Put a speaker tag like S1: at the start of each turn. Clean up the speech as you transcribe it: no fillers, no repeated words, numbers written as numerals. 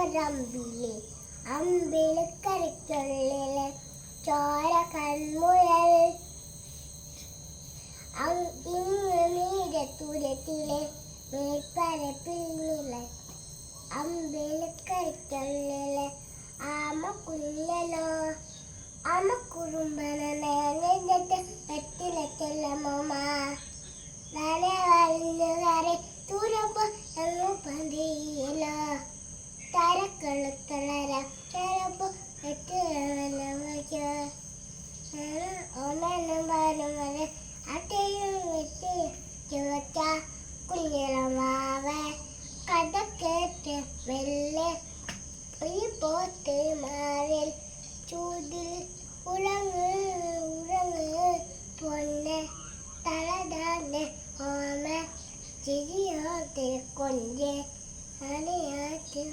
S1: അമ്പലത്തിലൊരമ്പിളി അമ്പിളിക്കരയ്ക്കുള്ളിലെ ചോര കൺമുഴൽ ഇങ്ങ് നീരത്തുരത്തിലെ മേൽപ്പരപ്പിൽ നില അമ്പിളിക്കരയ്ക്കുള്ളിലെ ആമക്കുഞ്ഞനോ ആമക്കുറുമ്പനെ നേർന്നിട്ട് വെട്ടിലറ്റല്ലമ്മ നാളെ വരുന്നുകാരെ തുറപ്പ് എന്നു പന്തിയില തരക്കളുത്തളര ചെറുപ്പ് ഓമെന്നും വരും വരെ അട്ടയും വെട്ടി ചുവച്ച കുഞ്ഞിളമാവെ കഥ കേട്ട് വെള്ളെ ഈ പോത്ത് മാറിൽ ചൂതിൽ ഉറങ്ങ് ഉറങ്ങ് പൊന്നെ തലതാന്റെ ഓമ ചിരിയോത്തെ കൊഞ്ചെ അണിയാറ്റും